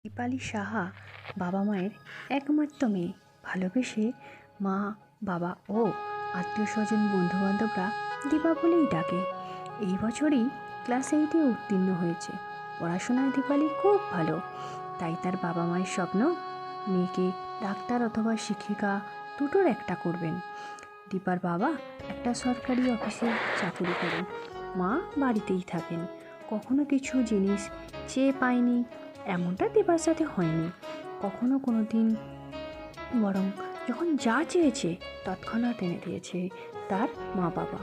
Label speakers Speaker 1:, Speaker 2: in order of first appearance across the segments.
Speaker 1: দীপালি সাহা বাবা মায়ের একমাত্র মেয়ে। ভালোবেসে মা, বাবা ও আত্মীয় স্বজন বন্ধুবান্ধবরা দীপা বলেই ডাকে। এই বছরই ক্লাস 8-এ উত্তীর্ণ হয়েছে। পড়াশোনায় দীপালি খুব ভালো, তাই তার বাবা মায়ের স্বপ্ন মেয়েকে ডাক্তার অথবা শিক্ষিকা দুটোর একটা করবেন। দীপার বাবা একটা সরকারি অফিসে চাকরি করেন, মা বাড়িতেই থাকেন। কখনো কিছু জিনিস চেয়ে পায়নি এমনটা দীপার সাথে হয়নি কখনো কোনো দিন, বরং যখন যা চেয়েছে তৎক্ষণাৎ এনে দিয়েছে তার মা বাবা।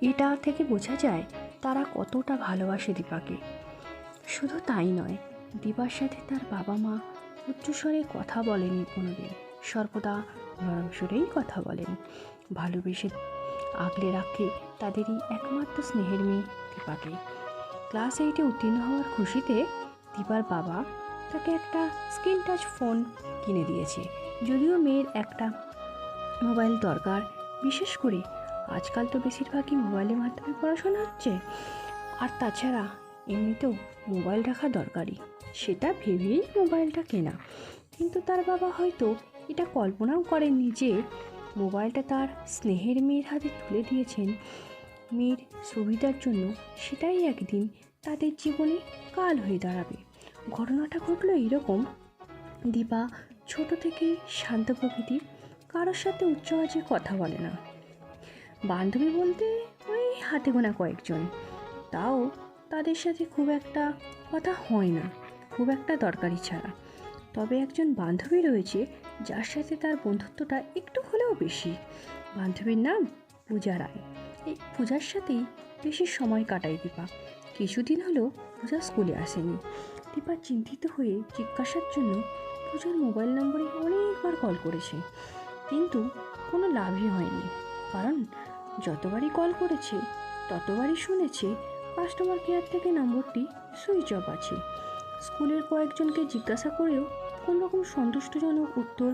Speaker 1: এটা থেকে বোঝা যায় তারা কতটা ভালোবাসে দীপাকে। শুধু তাই নয়, দীপার সাথে তার বাবা মা উচ্চস্বরে কথা বলেনি কোনোদিন, সর্বদা নরম সুরেই কথা বলেন। ভালোবেসে আগলে রাখে তাদেরই একমাত্র স্নেহের মেয়ে দীপাকে। ক্লাস 8-এ উত্তীর্ণ হওয়ার খুশিতে দীপার বাবা তাকে একটা স্ক্রিন টাচ ফোন কিনে দিয়েছে। যদিও মেয়ের একটা মোবাইল দরকার, বিশেষ করে আজকাল তো বেশিরভাগই মোবাইলের মাধ্যমে পড়াশোনা হচ্ছে, আর তাছাড়া এমনিতেও মোবাইল রাখা দরকারি, সেটা ভেবেই মোবাইলটা কেনা। কিন্তু তার বাবা হয়তো এটা কল্পনাও করেননি যে মোবাইলটা তার স্নেহের মেয়ের হাতে তুলে দিয়েছেন মেয়ের সুবিধার জন্য, সেটাই একদিন তাদের জীবনে কাল হয়ে দাঁড়াবে। ঘটনাটা ঘটলো এরকম। দীপা ছোট থেকেই শান্ত প্রকৃতির, কারোর সাথে উচ্চ আওয়াজে কথা বলে না। বান্ধবী বলতে ওই হাতে গোনা কয়েকজন, তাও তাদের সাথে খুব একটা কথা হয় না, খুব একটা দরকারি ছাড়া। তবে একজন বান্ধবী রয়েছে যার সাথে তার বন্ধুত্বটা একটু হলেও বেশি। বান্ধবীর নাম পূজা রায়। এই পূজার সাথেই বেশি সময় কাটায় দীপা। কিছুদিন হলো পূজা স্কুলে আসেনি। দীপা চিন্তিত হয়ে জিজ্ঞাসার জন্য পূজার মোবাইল নম্বরে অনেকবার কল করেছে, কিন্তু কোনো লাভই হয়নি। কারণ যতবারই কল করেছে ততবারই শুনেছে কাস্টমার কেয়ার থেকে নম্বরটি সুইচ অফ আছে। স্কুলের কয়েকজনকে জিজ্ঞাসা করেও কোনোরকম সন্তুষ্টজনক উত্তর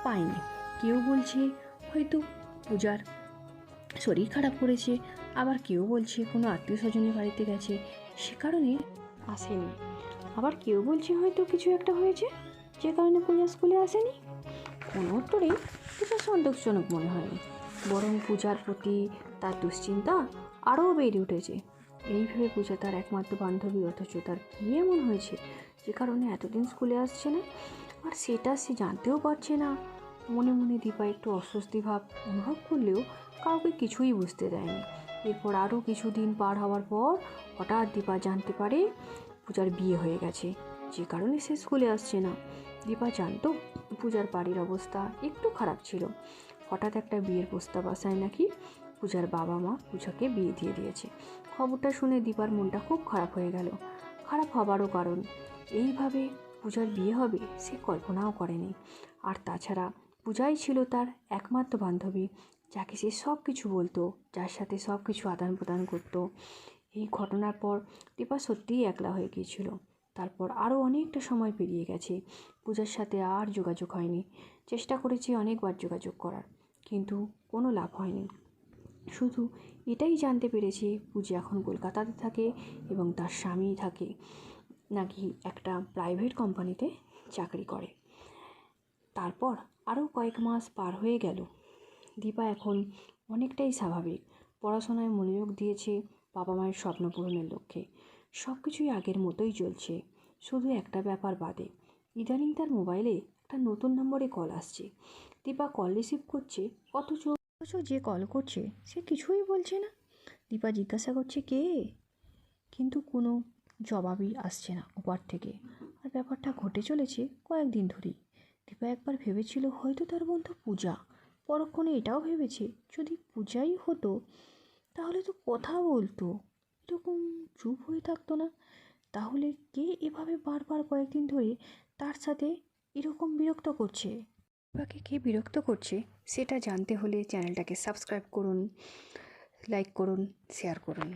Speaker 1: পায়নি। কেউ বলছে হয়তো পূজার শরীর খারাপ করেছে, আবার কেউ বলছে কোনো আত্মীয় স্বজনের বাড়িতে গেছে, সে কারণে আসেনি। আবার কেউ বলছে হয়তো কিছু একটা হয়েছে যে কারণে পূজা স্কুলে আসেনি। কোনো উত্তরেই পূজা সন্তোষজনক মনে হয়নি, বরং পূজার প্রতি তার দুশ্চিন্তা আরও বেড়ে উঠেছে। এই ভেবে পূজা তার একমাত্র বান্ধবী, অথচ তার কী এমন হয়েছে যে কারণে এতদিন স্কুলে আসছে না, আর সেটা সে জানতেও পারছে না। মনে মনে দীপা একটু অস্বস্তি ভাব অনুভব করলেও কাউকে কিছুই বুঝতে দেয়নি। এরপর আরও কিছুদিন পার হওয়ার পর হঠাৎ দীপা জানতে পারে পূজার বিয়ে হয়ে গেছে, যে কারণে সে স্কুলে আসছে না। দীপা জানতো পূজার বাড়ির অবস্থা একটু খারাপ ছিল। হঠাৎ একটা বিয়ের প্রস্তাব আসায় নাকি পূজার বাবা মা পূজাকে বিয়ে দিয়ে দিয়েছে। খবরটা শুনে দীপার মনটা খুব খারাপ হয়ে গেল। খারাপ হবারও কারণ, এইভাবে পূজার বিয়ে হবে সে কল্পনাও করেনি। আর তাছাড়া পূজাই ছিল তার একমাত্র বান্ধবী, যাকে সে সব কিছু বলতো, যার সাথে সব কিছু আদান প্রদান করতো। এই ঘটনার পর দীপা সত্যিই একলা হয়ে গিয়েছিল। তারপর আরও অনেকটা সময় পেরিয়ে গেছে, পূজার সাথে আর যোগাযোগ হয়নি। চেষ্টা করেছি অনেকবার যোগাযোগ করার, কিন্তু কোনো লাভ হয়নি। শুধু এটাই জানতে পেরেছি পূজা এখন কলকাতাতে থাকে এবং তার স্বামী থাকে নাকি একটা প্রাইভেট কোম্পানিতে চাকরি করে। তারপর আরও কয়েক মাস পার হয়ে গেল। দীপা এখন অনেকটাই স্বাভাবিক, পড়াশোনায় মনোযোগ দিয়েছে বাবা মায়ের স্বপ্ন পূরণের লক্ষ্যে। সব কিছুই আগের মতোই চলছে, শুধু একটা ব্যাপার বাদে। ইদানিং তার মোবাইলে একটা নতুন নম্বরে কল আসছে। দীপা কল রিসিভ করছে, অথচ যে কল করছে সে কিছুই বলছে না। দীপা জিজ্ঞাসা করছে কে, কিন্তু কোনো জবাবই আসছে না ওপার থেকে। আর ব্যাপারটা ঘটে চলেছে কয়েকদিন ধরেই। দীপা একবার ভেবেছিল হয়তো তার বন্ধু পূজা, পরক্ষণে এটাও ভেবেছে যদি পূজাই হতো তাহলে তো কথা বলতো, এরকম চুপ হয়ে থাকতো না। তাহলে কে এভাবে বারবার কয়েকদিন ধরে তার সাথে এরকম বিরক্ত করছে? দীপাকে কে বিরক্ত করছে সেটা জানতে হলে চ্যানেলটাকে সাবস্ক্রাইব করুন, লাইক করুন, শেয়ার করুন।